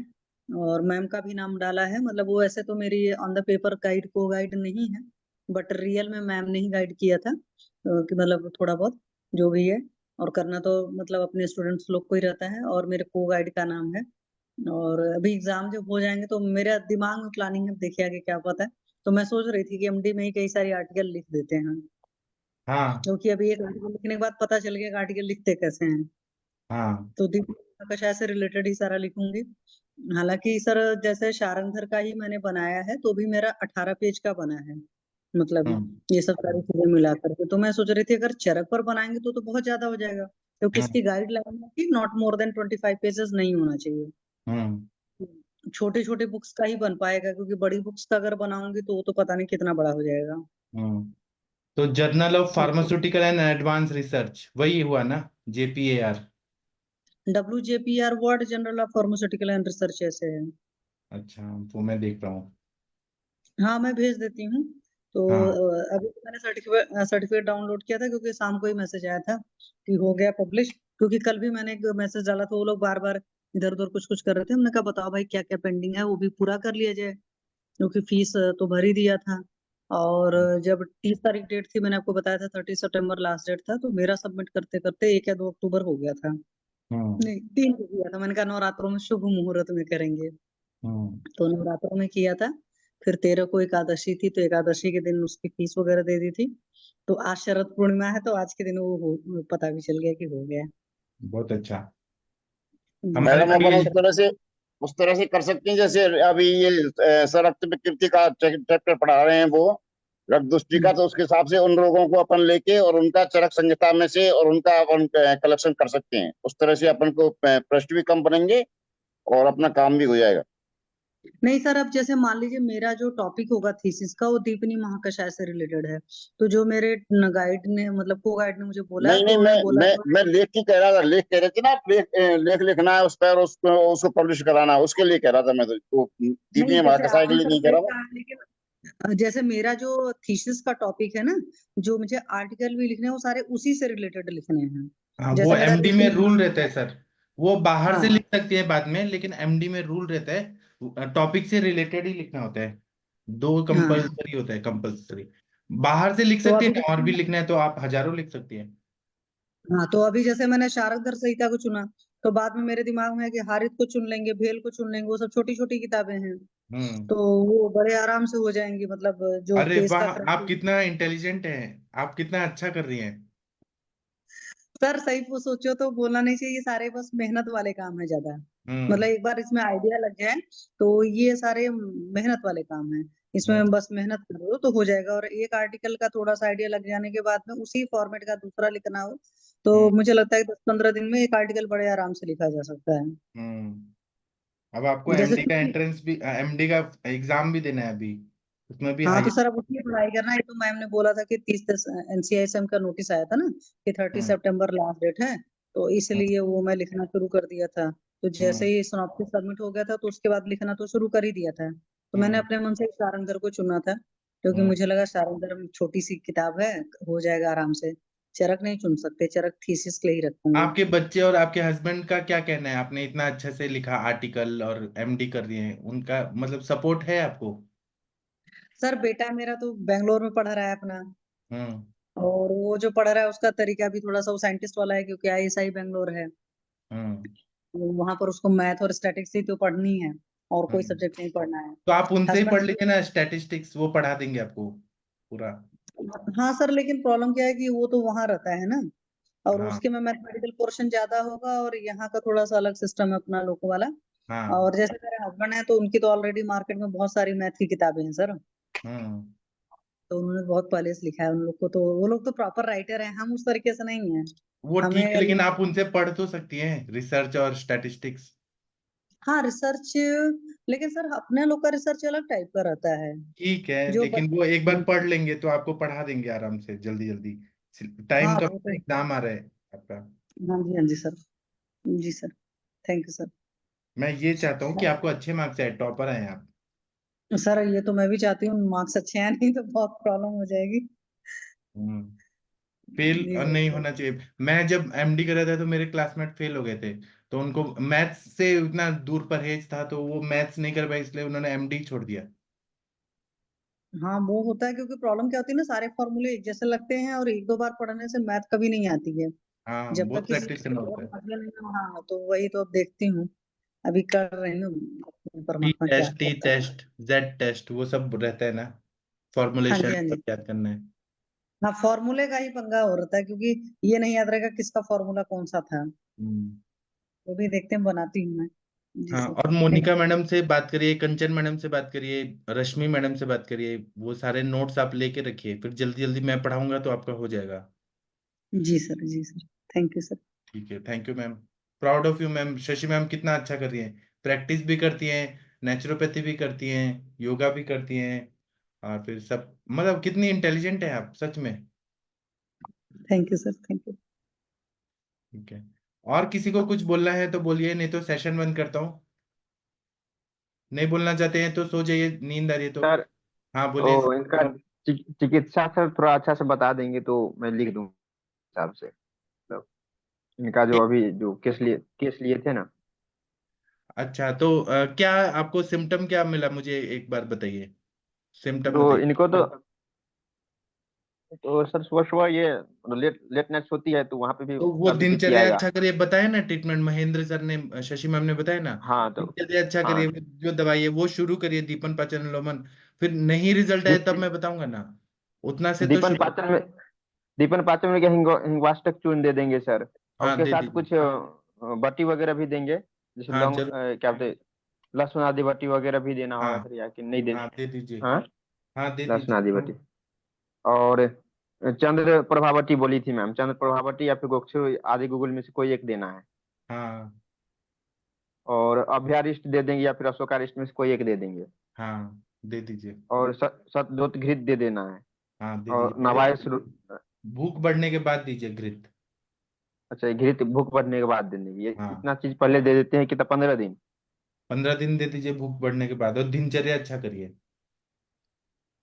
और मैम का भी नाम डाला है, मतलब वो ऐसे तो मेरी ऑन द पेपर गाइड को गाइड नहीं है, बट रियल में मैम ने ही गाइड किया था, कि मतलब थोड़ा बहुत जो भी है। और करना तो मतलब अपने स्टूडेंट्स लोग को ही रहता है, और मेरे को गाइड का नाम है। और अभी एग्जाम जब हो जाएंगे तो मेरा दिमाग में प्लानिंग है, देखिए आगे क्या पता है। तो मैं सोच रही थी कि MD में ही कई सारे आर्टिकल लिख देते हैं, हाँ क्योंकि अभी एक आर्टिकल लिखने के बाद पता चल गया कि आर्टिकल लिखते कैसे हैं। हाँ। तो दीपिका कषाय से रिलेटेड ही सारा लिखूंगी। हालांकि सर जैसे शारंगधर का ही मैंने बनाया है, तो भी मेरा 18 पेज का बना है, मतलब हम्म ये सब सारी चीजें मिला करके। तो मैं सोच रही थी अगर चरक पर बनाएंगे तो बहुत ज्यादा हो जाएगा, क्योंकि हम्म इसकी गाइडलाइन है कि नॉट मोर देन 25 पेजेस नहीं होना चाहिए। हम्म छोटे छोटे बुक्स का ही बन पाएगा, क्योंकि बड़ी बुक्स का अगर बनाऊंगी तो वो तो पता नहीं कितना बड़ा हो जाएगा। हम्म। तो journal of pharmaceutical and advance research वही हुआ ना, JPAR? WJPR world journal of pharmaceutical and research ऐसे है। अच्छा, वो मैं देख रहा हूँ। हाँ, मैं भेज देती हूँ। तो हाँ। अभी तो मैंने सर्टिफिकेट डाउनलोड किया था, क्योंकि शाम को ही मैसेज आया था कि हो गया पब्लिश। क्योंकि कल भी मैंने एक मैसेज डाला था, वो लोग बार बार इधर उधर कुछ कुछ कर रहे थे। हमने कहा बताओ भाई क्या क्या पेंडिंग है, वो भी पूरा कर लिया जाए, क्योंकि फीस तो भर ही दिया था। और जब 30 तारीख डेट थी, मैंने आपको बताया था 30 सितंबर लास्ट डेट था, तो मेरा सबमिट करते करते 1 या 2 अक्टूबर हो गया था। हम्म नहीं, 3 को किया था। मैंने कहा नवरात्रों में शुभ मुहूर्त में करेंगे, हम्म। तो नवरात्रों में किया था। फिर 13 को एकादशी थी, तो एकादशी के दिन उसकी फीस वगैरह दे दी थी। तो आज शरद पूर्णिमा है, तो आज के दिन पता भी चल गया कि हो गया। बहुत अच्छा। हमारे मैडम को अपन ये, उस तरह से कर सकते हैं, जैसे अभी ये सरक्त विकृति का चैप्टर पढ़ा रहे हैं वो रक्त दुष्टि का, हम्म। तो उसके हिसाब से उन लोगों को अपन लेके और उनका चरक संहिता में से और उनका अपन कलेक्शन कर सकते हैं। उस तरह से अपन को पृष्ठ भी कम बनेंगे और अपना काम भी हो जाएगा। नहीं सर, अब जैसे मान लीजिए मेरा जो टॉपिक होगा थीसिस का, वो दीपनी महाकषाय से रिलेटेड है। तो जो मेरे गाइड ने मतलब को गाइड ने मुझे बोला है, नहीं तो नहीं, उन्होंने बोला है। मैं लेख की कह रहा था, लेख कह रहे थे ना आप, लेख लिखना है उस पर, उसको पब्लिश कराना है, उसके लिए कह रहा था मैं, तो वो नहीं, दीपीय जैसे महाकसाय के लिए आंसर नहीं कह पेज रहा था। का है, लेकिन जैसे मेरा जो थीसिस का टॉपिक है ना, जो मुझे आर्टिकल भी लिखने हैं वो सारे उसी से रिलेटेड लिखने हैं। हाँ वो जैसे मेरा MD में दीपनी रूल रहता है सर, वो बाहर से हाँ लिख सकती है बाद में, लेकिन MD में रूल रहता है टॉपिक से रिलेटेड ही लिखना होता है। दो हाँ। कंपलसरी होता है, कंपलसरी। बाहर से लिख तो सकती है अभी ना, और भी जैसे लिखना है तो आप हजारों लिख सकती है। हाँ, तो अभी जैसे मैंने शारंगधर संहिता को चुना, तो बाद में मेरे दिमाग में है कि हारित को चुन लेंगे, भेल को चुन लेंगे, वो सब छोटी छोटी किताबें हैं, हम्म। तो वो बड़े आराम से हो जाएंगी, मतलब जो अरे पेज वाह, का आप फ्रंट। कितना इंटेलिजेंट हैं, आप कितना अच्छा कर रही हैं। सर सही वो सोचो तो बोलना नहीं चाहिए, ये सारे बस मेहनत वाले काम है ज्यादा। मतलब एक बार इसमें आइडिया लग जाए तो ये सारे मेहनत वाले काम है। इसमें बस मेहनत करो तो हो जाएगा। और एक आर्टिकल का थोड़ा सा आइडिया लग जाने के बाद में उसी फॉर्मेट का दूसरा लिखना हो तो मुझे लगता है 10-15 दिन में एक आर्टिकल बड़े आराम से लिखा जा सकता है। अब आपको जैसे एमडी का एंट्रेंस भी, एमडी का एग्जाम भी देना है अभी, उसमें भी हाँ, हाई। तो सर अब उसकी पढ़ाई करना है। तो मैम ने बोला था कि 30 एनसीआईएसएम का नोटिस आया था ना कि 30 हम्म सितंबर लास्ट डेट है। तो इसलिए वो मैं लिखना शुरू कर दिया था। तो जैसे हम्म ही सिनॉप्सिस सबमिट हो गया था तो उसके बाद लिखना तो शुरू कर ही दिया था। तो मैंने हम्म अपने मन से सारंगधर को चुना था क्योंकि हम्म मुझे लगा सारंगधर छोटी सी किताब है, हो जाएगा आराम से। चरक नहीं चुन सकते, चरक थीसिस के लिए ही रखूंगी। आपके बच्चे और आपके हस्बैंड का क्या कहना है? आपने इतना अच्छे से लिखा आर्टिकल और एमडी कर रही हैं, उनका मतलब सपोर्ट है आपको? सर बेटा मेरा तो बेंगलोर में पढ़ रहा है अपना। हम्म और वो जो पढ़ रहा है उसका तरीका भी थोड़ा सा वो साइंटिस्ट वाला है क्योंकि आईएसआई बेंगलोर है। हम्म वहां पर उसको मैथ और स्टैटिस्टिक्स ही तो पढ़नी है और कोई हम्म सब्जेक्ट नहीं पढ़ना है। तो आप उनसे ही पढ़ हस्बैंड। लीजिए ना, स्टैटिस्टिक्स वो पढ़ा देंगे आपको पूरा। हाँ सर, लेकिन प्रॉब्लम क्या है कि वो तो वहां रहता है ना। और हाँ उसके में मैथमेटिकल पोर्शन ज्यादा होगा और यहाँ का थोड़ा सा अलग सिस्टम है अपना लोगों वाला। हाँ और जैसे मेरे हस्बैंड है तो उनकी तो ऑलरेडी मार्केट में बहुत सारी मैथ की किताबें हैं सर। हम्म तो उन्होंने बहुत पहले से लिखा है उन लोग को, तो वो लोग तो प्रॉपर राइटर हैं, हम उस तरीके से नहीं है। वो ठीक है, हमें। लेकिन आप उनसे पढ़ तो सकती हैं रिसर्च और स्टैटिस्टिक्स। हाँ रिसर्च। लेकिन सर अपने लोग का रिसर्च अलग टाइप का रहता है। ठीक है, जो लेकिन वो एक बार पढ़ लेंगे तो आपको पढ़ा देंगे आराम से, जल्दी जल्दी। टाइम हाँ का वो तो। एग्जाम आ रहा है आपका। हाँ जी सर। जी सर। Thank you sir. मैं ये चाहता हूँ कि आपको अच्छे मार्क्स आए, टॉपर आए आप। सर ये तो मैं भी चाहती हूँ, मार्क्स अच्छे आए नहीं तो बहुत प्रॉब्लम हो जाएगी। फेल जी नहीं सर। होना चाहिए। मैं जब एमडी कर रहा था तो मेरे क्लासमेट फेल हो गए थे, तो उनको मैथ्स से इतना दूर परहेज था तो वो मैथ्स नहीं कर पाए, इसलिए उन्होंने एमडी छोड़ दिया। हाँ वो होता है क्योंकि प्रॉब्लम क्या होती है ना, सारे फॉर्मूले एक जैसे लगते हैं और एक दो बार पढ़ने से मैथ कभी नहीं आती है। हाँ, जब तक बहुत किसी प्रैक्टिस चीज को करना बहुत होता है। समझ में ना। हाँ तो वही तो अब देखती हूँ। अभी कर रही हूँ। टी परमात्मा क्या टेस्ट, टी करता है। टेस्ट, जेड टेस्ट, वो सब रहता है ना, हाँ जी फॉर्मुलेशन हाँ सब जी। याद करना है। हाँ फॉर्मूले का ही पंगा हो रहा है क्योंकि ये नहीं याद रहेगा किसका फॉर्मूला कौन सा था। हम्म वो भी देखते हैं, बनाती हूँ मैं। जी हाँ, सर और थैंक मोनिका मैडम से बात करिए, कंचन मैडम से बात करिए, रश्मि मैडम से बात करिए, वो सारे नोट्स आप लेके रखिए, फिर जल्दी जल्दी मैं पढ़ाऊंगा तो आपका हो जाएगा। यू। जी सर। जी सर। Thank you sir. ठीक है, thank you ma'am. Proud of you ma'am. Shashi ma'am कितना अच्छा कर रही हैं, प्रैक्टिस भी करती हैं, नेचुरोपैथी भी करती हैं, योगा भी करती हैं, और फिर सब, मतलब कितनी इंटेलिजेंट है आप सच में। Thank you sir. Thank you. ठीक है, और किसी को कुछ बोलना है तो बोलिए, नहीं तो सेशन बंद करता हूँ। नहीं बोलना चाहते हैं तो सो जाइए, नींद आ रही है तो। सर हाँ बोलिए। ओ इनका चिकित्सा सर थोड़ा अच्छा से बता देंगे तो मैं लिख दूँ हिसाब से। मतलब इनका जो अभी जो केस लिए थे ना। अच्छा, तो क्या आपको सिम्टम क्या मिला, मुझे एक बार बताइए, सिम्टम तो बताइए। इनको तो सर सुबह सुबह ये लेट लेट नाइट होती है तो वहां पे भी तो वो उसका भी बीपी दिनचर्या आएगा। अच्छा करिए, बताया ना ट्रीटमेंट, महेंद्र सर ने, शशि मैम ने बताया ना। हाँ तो दिनचर्या अच्छा हाँ करिए, जो दवाई है वो शुरू करिए, दीपन पाचन अनुलोमन। फिर नहीं रिजल्ट आए तब मैं बताऊंगा ना, उतना से तो दीपन शुरू। पाचन में दीपन पाचन में क्या हिंगवाष्टक चूर्ण दे देंगे सर। और हाँ उसके दे साथ दीजिए। कुछ बटी वगैरह भी देंगे जैसे हाँ लौंग जरूर। क्या बोलते हैं, लहसुन आदि बटी वगैरह भी देना हाँ होगा सर या कि नहीं देना। हाँ दे दीजिए। हाँ हाँ दे लहसुन आदि दीजिए। बटी। और चंद्र प्रभावती बोली थी मैम, चंद्र प्रभावती या फिर गोक्षु आदि गूगल में से कोई एक देना है। हाँ और अभ्यारिष्ट दे देंगे या फिर अशोकारिष्ट में से कोई एक दे देंगे। हाँ दे दीजिए। और सतज्योत घृत दे देना है। हाँ दे और दीजिए, नवाय भूख बढ़ने के बाद दीजिए घृत। अच्छा ये घृत भूख बढ़ने के बाद दे देंगे, ये हाँ, इतना चीज पहले दे देते हैं कि 15 दिन। 15 दिन दे दीजिए भूख बढ़ने के बाद, और दिनचर्या अच्छा करिए।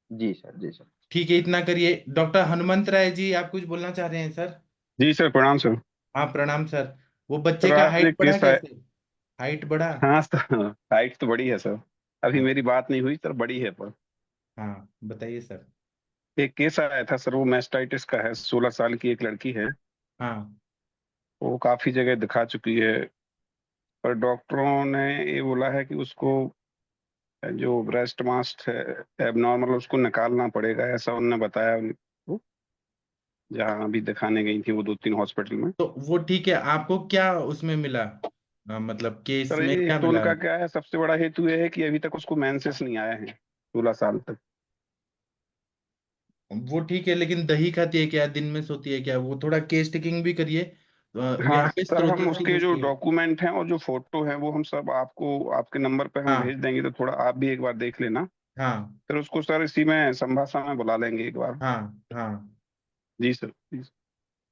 जी सर जी सर। ठीक है, इतना करिए। डॉक्टर हनुमंत राय जी, आप कुछ बोलना चाह रहे हैं सर? जी सर, प्रणाम सर। हाँ प्रणाम सर। वो बच्चे सर का आज हाइट एक बढ़ा केस आया। कैसे? हाइट बढ़ा? हाँ सर, हाइट तो बड़ी है सर। अभी हाँ मेरी बात नहीं हुई सर, बड़ी है पर। हाँ बताइए सर। एक केस आया था सर, वो मैस्टाइटिस का है, 16 साल की एक लड़की है। हाँ वो काफी जगह दिखा चुकी है, पर डॉक्टरों ने ये बोला है कि उसको जो ब्रेस्ट मास है एबनॉर्मल, उसको निकालना पड़ेगा, ऐसा उन्होंने बताया उनको। जहाँ अभी दिखाने गई थी वो 2-3 हॉस्पिटल में। तो वो ठीक है, आपको क्या उसमें मिला, मतलब केस सर में एक क्या तो मिला? उनका क्या है, सबसे बड़ा हेतु ये है कि अभी तक उसको मेंसेस नहीं आया है 16 साल तक। वो ठीक है, लेकिन दही खाती है क्या, दिन में सोती है क्या, वो थोड़ा केस टेकिंग भी करिए। हाँ यहाँ पे सर, हम स्त्रोतों की उसके जो होती है। डॉक्यूमेंट हैं और जो फोटो है वो हम सब आपको आपके नंबर पे हम हाँ भेज देंगे, तो थोड़ा आप भी एक बार देख लेना। हाँ फिर उसको सर इसी में संभाषा में बुला लेंगे एक बार। हाँ हाँ, जी सर, जी सर।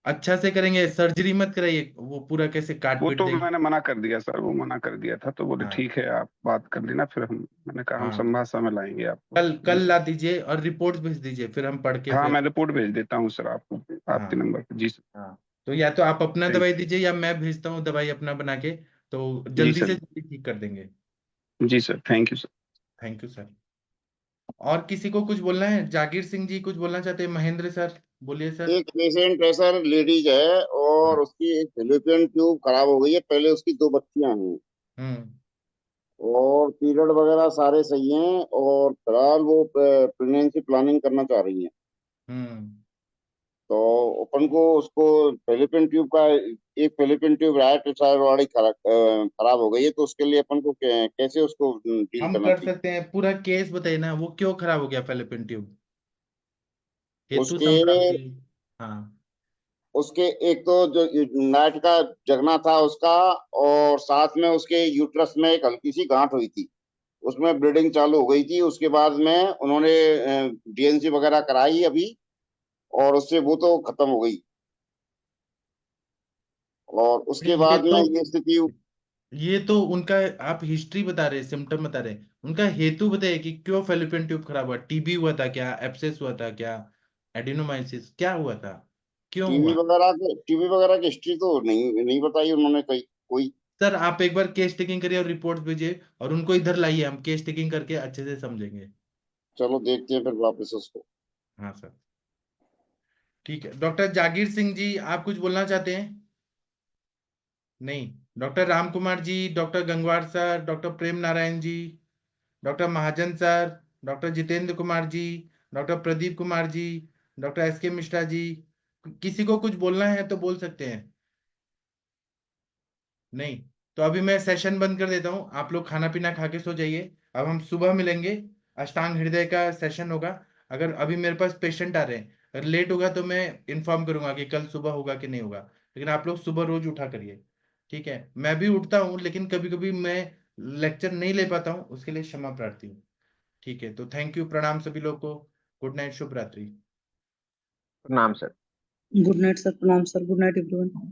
अच्छा से करेंगे, सर्जरी मत कराइए, वो पूरा कैसे काट वो पीट तो देंगे। मैंने मना कर दिया सर, वो मना कर दिया था, तो बोले हाँ ठीक है आप बात कर लेना। फिर मैंने कहा हम हाँ, संभाषा में लाएंगे आपको। कल जी कल सर। ला दीजिए और रिपोर्ट भेज दीजिए, फिर हम पढ़ के हाँ फिर। मैं रिपोर्ट भेज देता हूँ सर आपको, आपके हाँ नंबर पे। जी सर। हाँ, तो या तो आप अपना थैंक दवाई दीजिए या मैं भेजता हूँ दवाई अपना बना के, तो जी जल्दी से सर। जल्दी ठीक कर देंगे। जी sir, thank you sir. Thank you sir. और किसी को कुछ बोलना है? जागीर सिंह जी कुछ बोलना चाहते हैं? महेंद्र सर बोलिए सर। एक पेशेंट है सर, लेडीज है, और हाँ। उसकी एक फेलोपियन ट्यूब खराब हो गई है। पहले उसकी 2 बच्चियां हैं, हम्म और पीरियड वगैरह सारे सही हैं, और फिलहाल वो प्रेगनेंसी प्लानिंग करना चाह रही हैं। हम्म, तो अपन को उसको फेलोपियन ट्यूब का, एक फेलोपियन ट्यूब राइट साइड वाली खराब हो गई है, तो उसके लिए अपन को कैसे उसको डील हम करना कर चाहिए? सकते हैं, पूरा केस बताइए ना, वो क्यों खराब हो गया फेलोपियन ट्यूब, हेतु उसके संप्राप्ति। हाँ। उसके एक तो जो नाइट का जगना था उसका, और साथ में उसके यूट्रस में एक हल्की सी गांठ हुई थी, उसमें ब्लीडिंग चालू हो गई थी। उसके बाद में उन्होंने डीएनसी वगैरह कराई अभी, और उससे वो तो खत्म हो गई। और उसके नहीं, बाद में ये स्थिति। ये तो उनका, आप हिस्ट्री बता रहे, सिम्टम बता रहे, उनका हेतु बताइए कि क्यों फेलोपियन ट्यूब खराब हुआ। टीबी हुआ था क्या, एब्सेस हुआ था क्या, एडिनोमाइसिस क्या हुआ था, क्यों हुआ? टीवी वगैरह की हिस्ट्री तो नहीं नहीं बताई उन्होंने कहीं कोई। सर आप एक बार केस टेकिंग करिए और रिपोर्ट भेजिए, और उनको इधर लाइए, हम केस टेकिंग करके अच्छे से समझेंगे। चलो देखते हैं फिर वापस उसको। हाँ सर, ठीक है। डॉक्टर जागीर सिंह जी आप कुछ बोलना चाहते हैं? नहीं। Doctor Ram Kumar ji, doctor Gangwar sir, doctor प्रेम नारायण जी, डॉक्टर महाजन sir, doctor Jitendra Kumar ji, doctor Pradeep Kumar ji, doctor S के मिश्रा जी, किसी को कुछ बोलना है तो बोल सकते हैं। नहीं, तो अभी मैं सेशन बंद कर देता हूँ, आप लोग खाना पीना खा के सो जाइए। अब हम सुबह मिलेंगे, अष्टांग हृदय का सेशन होगा। अगर अभी मेरे पास पेशेंट आ रहे हैं, अगर लेट होगा तो मैं इन्फॉर्म करूंगा कि कल सुबह होगा कि नहीं होगा, लेकिन आप लोग सुबह रोज उठा करिए। ठीक है, मैं भी उठता हूँ, लेकिन कभी कभी मैं लेक्चर नहीं ले पाता हूँ, उसके लिए क्षमा प्रार्थी हूँ। ठीक है, तो थैंक यू, प्रणाम सभी लोग को। गुड नाइट, शुभ रात्रि। प्रणाम सर। गुड नाइट सर, प्रणाम सर, गुड नाइट एवरीवन।